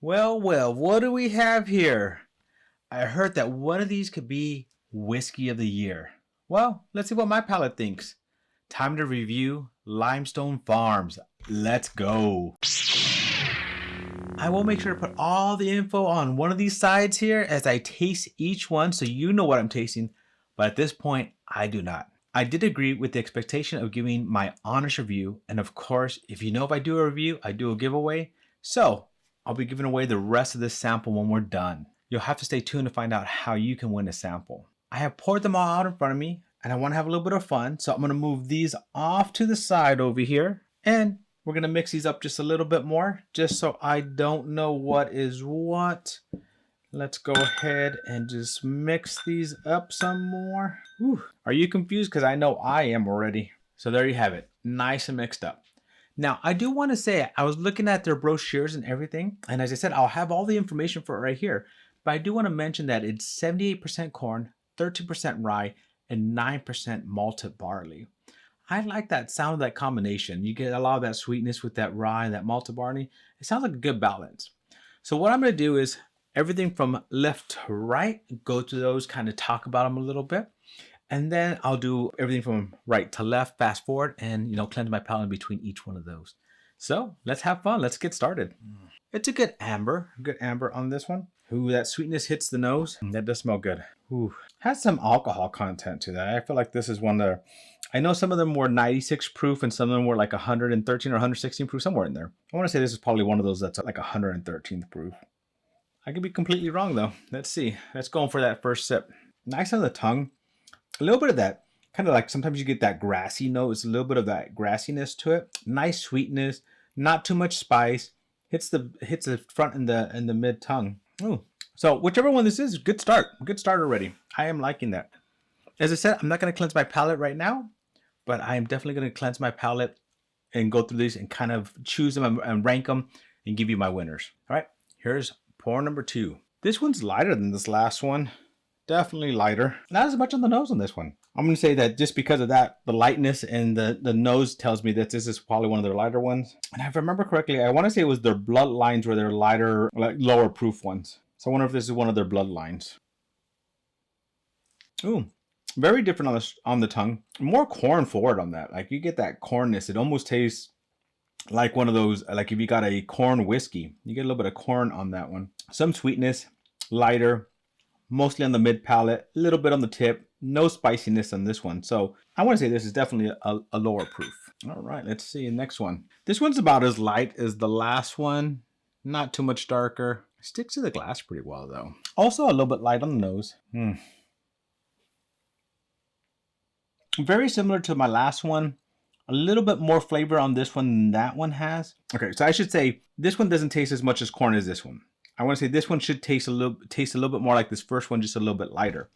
Well, well, what do we have here? I heard that one of these could be Whiskey of the Year. Well, let's see what my palate thinks. Time to review Limestone Farms. Let's go. I will make sure to put all the info on one of these sides here as I taste each one so you know what I'm tasting, but at this point, I do not. I did agree with the expectation of giving my honest review, and of course, if you know if I do a review, I do a giveaway, so I'll be giving away the rest of this sample when we're done. You'll have to stay tuned to find out how you can win a sample. I have poured them all out in front of me, and I want to have a little bit of fun, so I'm going to move these off to the side over here, and we're going to mix these up just a little bit more, just so I don't know what is what. Let's go ahead and just mix these up some more. Whew. Are you confused? Because I know I am already. So there you have it. Nice and mixed up. Now, I do want to say, I was looking at their brochures and everything. And as I said, I'll have all the information for it right here. But I do want to mention that it's 78% corn, 13% rye, and 9% malted barley. I like that sound of that combination. You get a lot of that sweetness with that rye and that malted barley. It sounds like a good balance. So what I'm going to do is everything from left to right, go to those, kind of talk about them a little bit. And then I'll do everything from right to left, fast forward, and cleanse my palate in between each one of those. So let's have fun. Let's get started. It's a good amber on this one. Ooh, that sweetness hits the nose. That does smell good. Ooh, has some alcohol content to that. I feel like this is one that I know some of them were 96 proof and some of them were like 113 or 116 proof, somewhere in there. I want to say this is probably one of those that's like 113 proof. I could be completely wrong though. Let's see. Let's go for that first sip. Nice on the tongue. A little bit of that, kind of like sometimes you get that grassy note. It's a little bit of that grassiness to it. Nice sweetness, not too much spice. Hits the front and the mid tongue. Ooh. So whichever one this is, good start. Good start already. I am liking that. As I said, I'm not going to cleanse my palate right now, but I am definitely going to cleanse my palate and go through these and kind of choose them and rank them and give you my winners. All right, here's pour number 2. This one's lighter than this last one. Definitely lighter. Not as much on the nose on this one. I'm going to say that just because of that, the lightness and the nose tells me that this is probably one of their lighter ones. And if I remember correctly, I want to say it was their bloodlines were their lighter, like lower proof ones. So I wonder if this is one of their bloodlines. Ooh, very different on the tongue. More corn forward on that. Like you get that cornness. It almost tastes like one of those, like if you got a corn whiskey, you get a little bit of corn on that one. Some sweetness, lighter, mostly on the mid palate, a little bit on the tip, no spiciness on this one. So I want to say this is definitely a lower proof. All right, let's see the next one. This one's about as light as the last one. Not too much darker. Sticks to the glass pretty well though. Also a little bit light on the nose. Very similar to my last one. A little bit more flavor on this one than that one has. Okay, so I should say this one doesn't taste as much as corn as this one. I want to say this one should taste a little bit more like this first one, just a little bit lighter.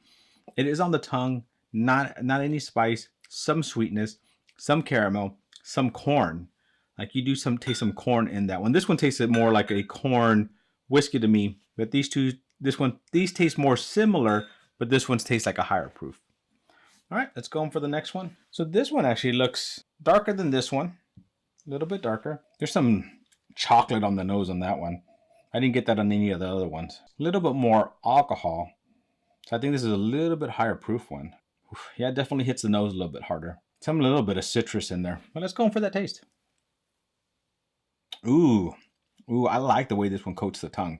It is on the tongue, not any spice, some sweetness, some caramel, some corn. Like you do taste some corn in that one. This one tasted more like a corn whiskey to me, but these taste more similar, but this one tastes like a higher proof. All right, let's go on for the next one. So this one actually looks darker than this one, a little bit darker. There's some chocolate on the nose on that one. I didn't get that on any of the other ones. A little bit more alcohol. So I think this is a little bit higher proof one. Oof, yeah, it definitely hits the nose a little bit harder. Some little bit of citrus in there. But let's go on for that taste. Ooh, I like the way this one coats the tongue.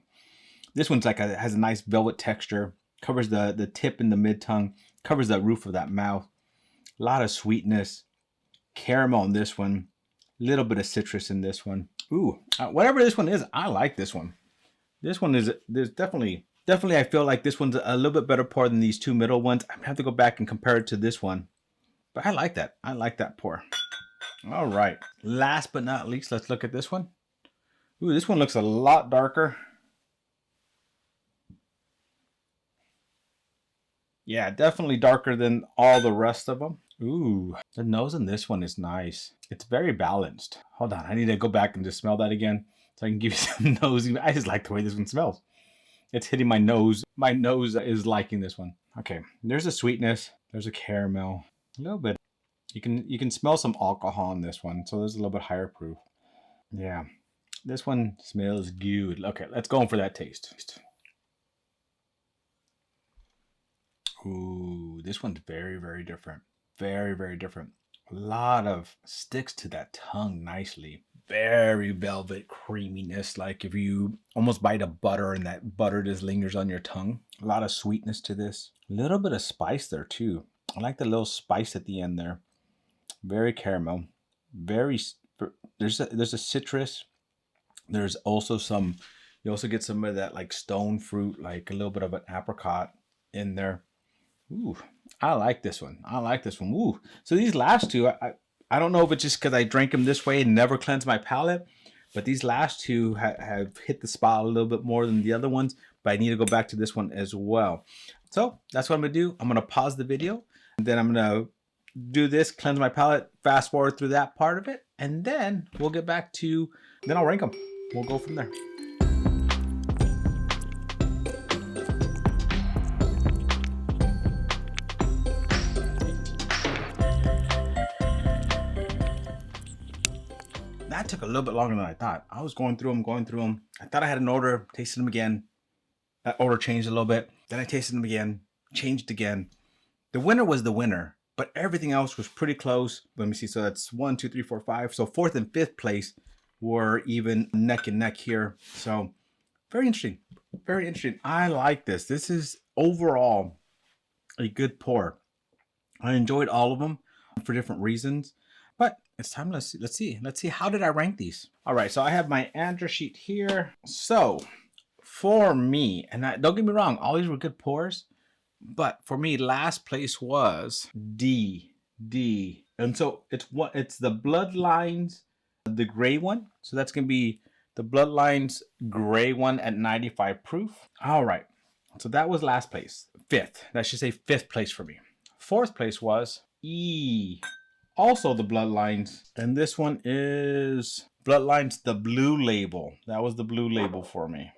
This one's like has a nice velvet texture. Covers the tip and the mid tongue. Covers the roof of that mouth. A lot of sweetness. Caramel on this one. A little bit of citrus in this one. Ooh, whatever this one is, I like this one. This one there's definitely I feel like this one's a little bit better pour than these two middle ones. I'm gonna have to go back and compare it to this one. But I like that. I like that pour. All right. Last but not least, let's look at this one. Ooh, this one looks a lot darker. Yeah, definitely darker than all the rest of them. Ooh, the nose on this one is nice. It's very balanced. Hold on, I need to go back and just smell that again so I can give you some nose. I just like the way this one smells. It's hitting my nose. My nose is liking this one. Okay, there's a sweetness. There's a caramel. A little bit. You can smell some alcohol in this one, so there's a little bit higher proof. Yeah, This one smells good. Okay, let's go in for that taste. Ooh, this one's very, very different. Very, very different. A lot of sticks to that tongue nicely. Very velvet creaminess, like if you almost bite a butter and that butter just lingers on your tongue. A lot of sweetness to this. A little bit of spice there too. I like the little spice at the end there. Very caramel. Very, there's a citrus. There's also some, you also get some of that like stone fruit, like a little bit of an apricot in there. Ooh, I like this one. I like this one. Ooh. So these last two, I don't know if it's just because I drank them this way and never cleansed my palate, but these last two have hit the spot a little bit more than the other ones, but I need to go back to this one as well. So that's what I'm going to do. I'm going to pause the video, and then I'm going to do this, cleanse my palate, fast forward through that part of it, and then we'll get back to, then I'll rank them. We'll go from there. That took a little bit longer than I thought. I was going through them. I thought I had an order, tasted them again. That order changed a little bit. Then I tasted them again, changed again. The winner was the winner, but everything else was pretty close. Let me see. So that's 1, 2, 3, 4, 5. So 4th and 5th place were even neck and neck here. So very interesting. Very interesting. I like this. This is overall a good pour. I enjoyed all of them for different reasons, but it's time. Let's see. How did I rank these? All right. So I have my answer sheet here. So for me, and don't get me wrong, all these were good pours, but for me, last place was D. And so it's the Bloodlines, the gray one. So that's going to be the Bloodlines gray one at 95 proof. All right. So that was last place. 5th. That should say 5th place for me. 4th place was E. Also the Bloodlines. And this one is Bloodlines, the blue label. That was the blue label for me.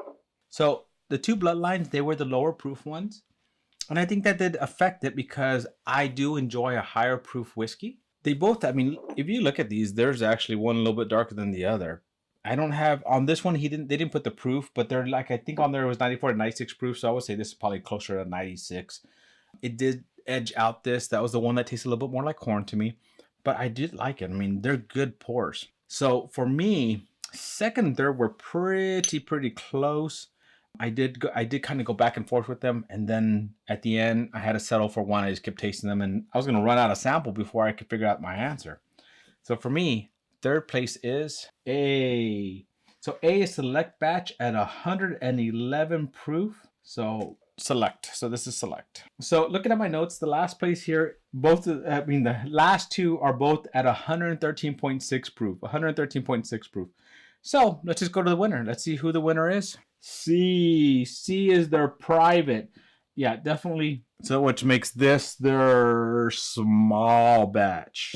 So the two Bloodlines, they were the lower proof ones. And I think that did affect it because I do enjoy a higher proof whiskey. They both, I mean, if you look at these, there's actually one a little bit darker than the other. I don't have, on this one, they didn't put the proof, but they're like, I think on there it was 94 to 96 proof. So I would say this is probably closer to 96. It did edge out this. That was the one that tasted a little bit more like corn to me. But I did like it. I mean, they're good pours. So for me, 2nd and 3rd were pretty close. I did kind of go back and forth with them. And then at the end, I had to settle for one. I just kept tasting them. And I was going to run out of sample before I could figure out my answer. So for me, 3rd place is A. So A is select batch at 111 proof. So select. So this is select. So looking at my notes, the last place here, the last two are both at 113.6 proof. 113.6 proof. So let's just go to the winner. Let's see who the winner is. C is their private. Yeah, definitely. So which makes this their small batch.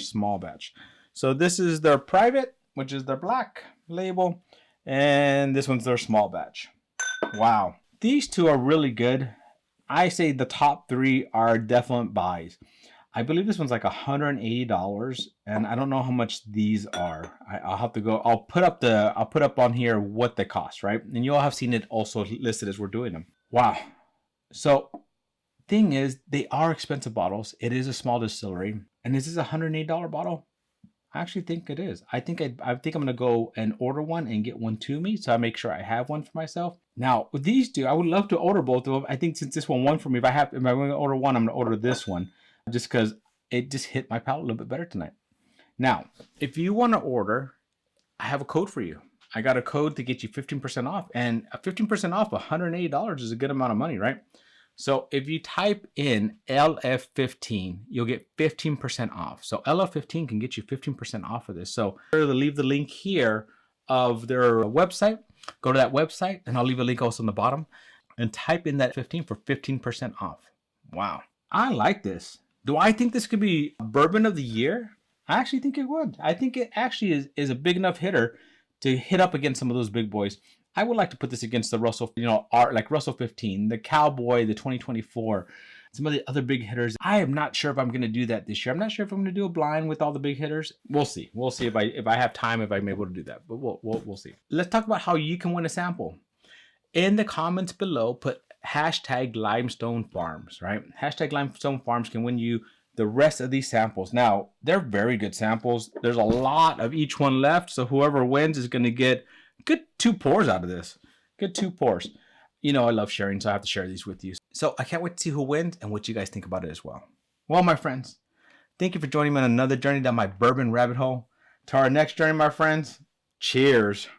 So this is their private, which is their black label. And this one's their small batch. Wow. These two are really good. I say the top 3 are definite buys. I believe this one's like $180, and I don't know how much these are. I'll have to go. I'll put up on here what they cost, right? And you all have seen it also listed as we're doing them. Wow. So thing is, they are expensive bottles. It is a small distillery, and is this a $108 bottle? I actually think it is. I think I'm gonna go and order one and get one to me, so I make sure I have one for myself. Now with these two, I would love to order both of them. I think since this one won for me, if I'm gonna order one, I'm gonna order this one, just because it just hit my palate a little bit better tonight. Now, if you want to order, I have a code for you. I got a code to get you 15% off, and 15% off $180 is a good amount of money, right? So if you type in LF15, you'll get 15% off. So LF15 can get you 15% off of this. So I'll leave the link here of their website. Go to that website, and I'll leave a link also on the bottom, and type in that 15 for 15% off. Wow. I like this. Do I think this could be bourbon of the year? I actually think it would. I think it actually is a big enough hitter to hit up against some of those big boys. I would like to put this against the Russell, like Russell 15, the Cowboy, the 2024, some of the other big hitters. I am not sure if I'm going to do that this year. I'm not sure if I'm going to do a blind with all the big hitters. We'll see. We'll see if I have time, if I'm able to do that. But we'll see. Let's talk about how you can win a sample. In the comments below, put hashtag Limestone Farms, right? Hashtag Limestone Farms can win you the rest of these samples. Now, they're very good samples. There's a lot of each one left, so whoever wins is going to get good 2 pours out of this. Good 2 pours. I love sharing, so I have to share these with you. So I can't wait to see who wins and what you guys think about it as well. Well, my friends, thank you for joining me on another journey down my bourbon rabbit hole. To our next journey, my friends, cheers.